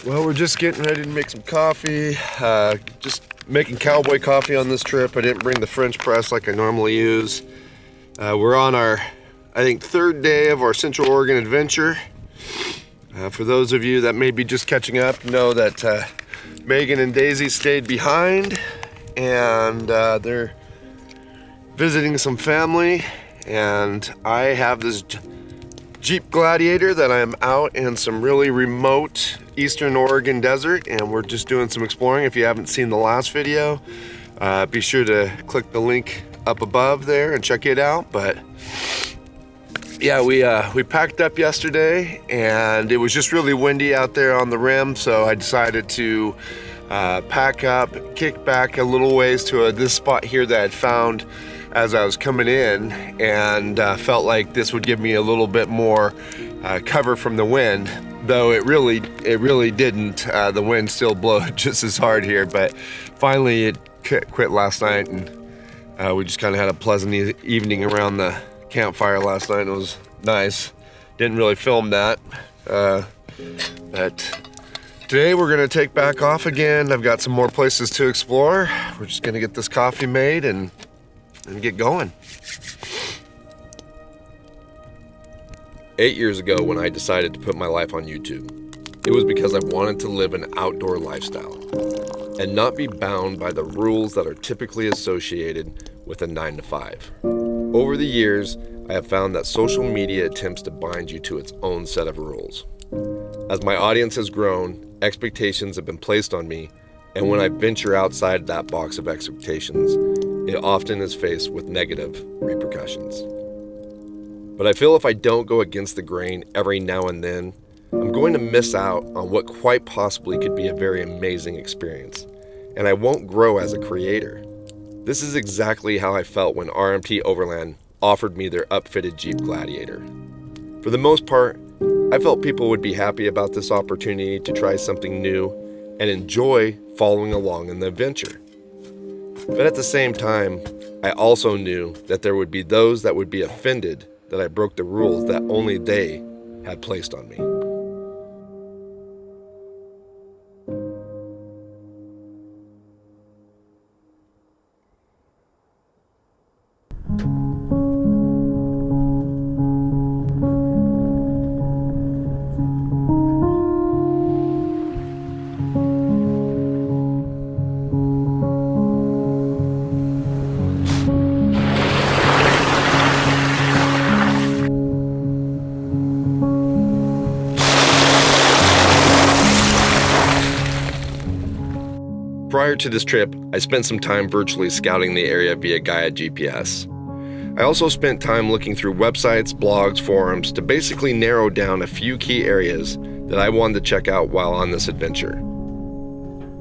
Well, we're just getting ready to make some coffee. Just making cowboy coffee on this trip. I didn't bring the French press like I normally use. We're on our, I think, third day of our Central Oregon adventure. For those of you that may be just catching up, know that Megan and Daisy stayed behind and they're visiting some family, and I have this Jeep Gladiator that I'm out in some really remote Eastern Oregon desert, and we're just doing some exploring. If you haven't seen the last video, be sure to click the link up above there and check it out. But yeah, we packed up yesterday and it was just really windy out there on the rim, so I decided to pack up, kick back a little ways to this spot here that I'd found as I was coming in, and felt like this would give me a little bit more cover from the wind, though it really didn't. The wind still blew just as hard here, but finally it quit last night, and we just kind of had a pleasant evening around the campfire last night. It was nice. Didn't really film that, but today we're gonna take back off again. I've got some more places to explore. We're just gonna get this coffee made and get going. 8 years ago, when I decided to put my life on YouTube, it was because I wanted to live an outdoor lifestyle and not be bound by the rules that are typically associated with a 9-to-5. Over the years, I have found that social media attempts to bind you to its own set of rules. As my audience has grown, expectations have been placed on me, and when I venture outside that box of expectations, it often is faced with negative repercussions. But I feel if I don't go against the grain every now and then, I'm going to miss out on what quite possibly could be a very amazing experience, and I won't grow as a creator. This is exactly how I felt when RMT Overland offered me their upfitted Jeep Gladiator. For the most part, I felt people would be happy about this opportunity to try something new and enjoy following along in the adventure. But at the same time, I also knew that there would be those that would be offended that I broke the rules that only they had placed on me. Prior to this trip, I spent some time virtually scouting the area via Gaia GPS. I also spent time looking through websites, blogs, forums to basically narrow down a few key areas that I wanted to check out while on this adventure.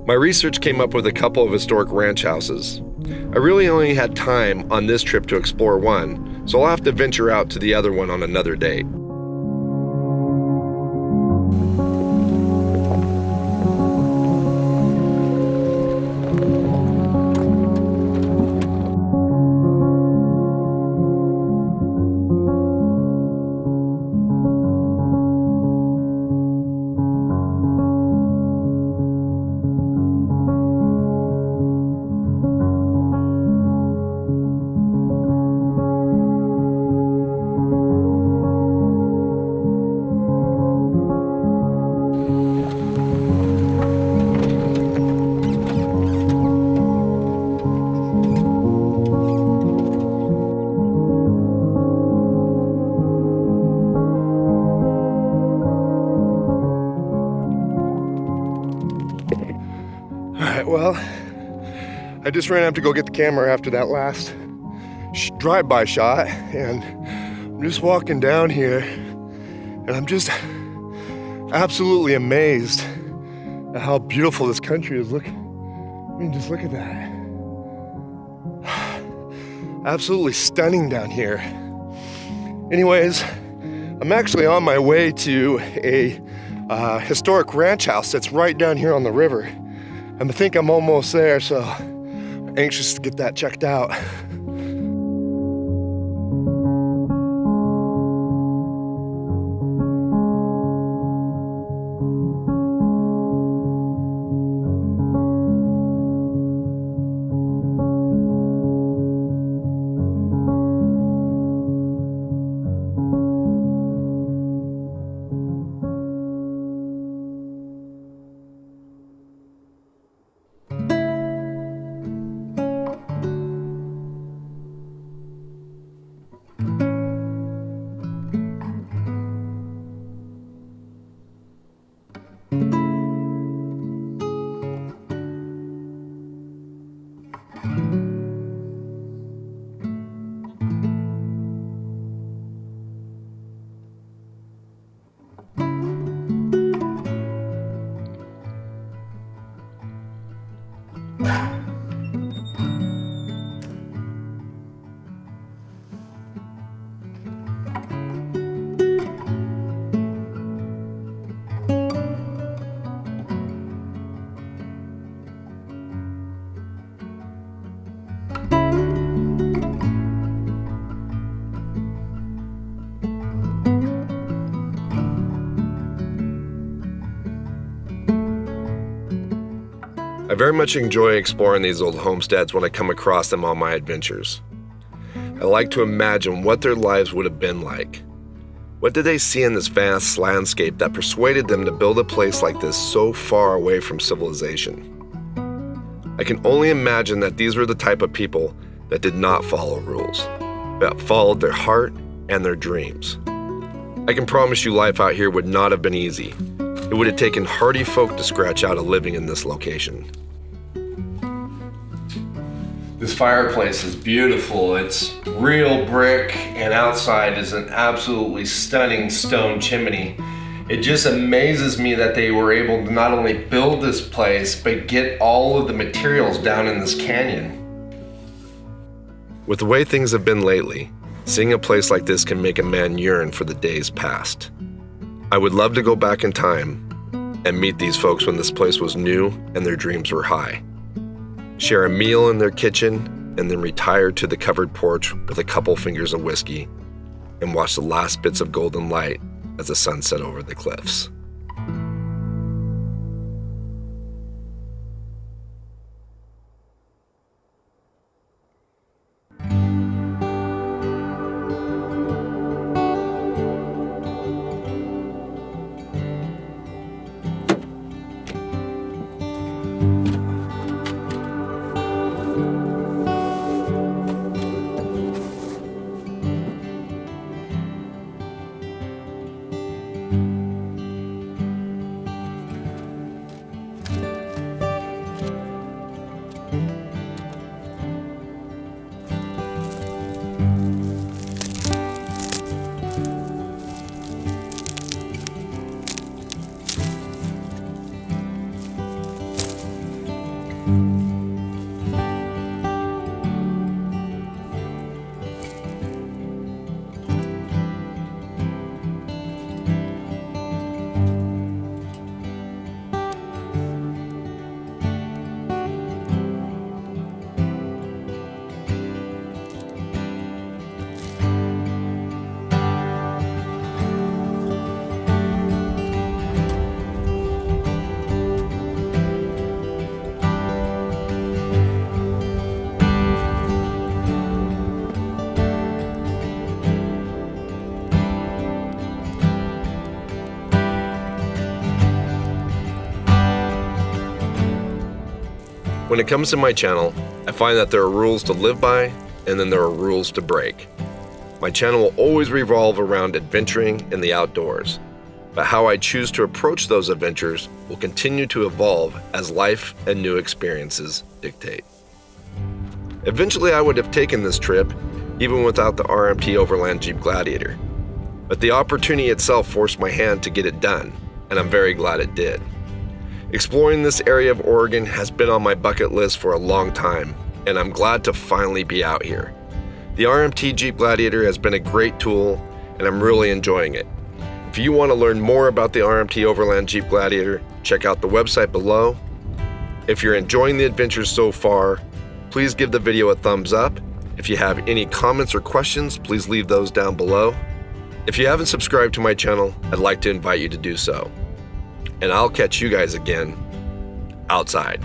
My research came up with a couple of historic ranch houses. I really only had time on this trip to explore one, so I'll have to venture out to the other one on another date. Well, I just ran up to go get the camera after that last drive-by shot, and I'm just walking down here, and I'm just absolutely amazed at how beautiful this country is. Look, I mean, just look at that. Absolutely stunning down here. Anyways, I'm actually on my way to a historic ranch house that's right down here on the river. I think I'm almost there, so I'm anxious to get that checked out. I very much enjoy exploring these old homesteads when I come across them on my adventures. I like to imagine what their lives would have been like. What did they see in this vast landscape that persuaded them to build a place like this so far away from civilization? I can only imagine that these were the type of people that did not follow rules, but followed their heart and their dreams. I can promise you life out here would not have been easy. It would have taken hardy folk to scratch out a living in this location. This fireplace is beautiful. It's real brick, and outside is an absolutely stunning stone chimney. It just amazes me that they were able to not only build this place, but get all of the materials down in this canyon. With the way things have been lately, seeing a place like this can make a man yearn for the days past. I would love to go back in time and meet these folks when this place was new and their dreams were high. Share a meal in their kitchen, and then retire to the covered porch with a couple fingers of whiskey and watch the last bits of golden light as the sun set over the cliffs. When it comes to my channel, I find that there are rules to live by, and then there are rules to break. My channel will always revolve around adventuring in the outdoors, but how I choose to approach those adventures will continue to evolve as life and new experiences dictate. Eventually, I would have taken this trip even without the RMT Overland Jeep Gladiator, but the opportunity itself forced my hand to get it done, and I'm very glad it did. Exploring this area of Oregon has been on my bucket list for a long time, and I'm glad to finally be out here. The RMT Jeep Gladiator has been a great tool, and I'm really enjoying it. If you want to learn more about the RMT Overland Jeep Gladiator, check out the website below. If you're enjoying the adventures so far, please give the video a thumbs up. If you have any comments or questions, please leave those down below. If you haven't subscribed to my channel, I'd like to invite you to do so. And I'll catch you guys again outside.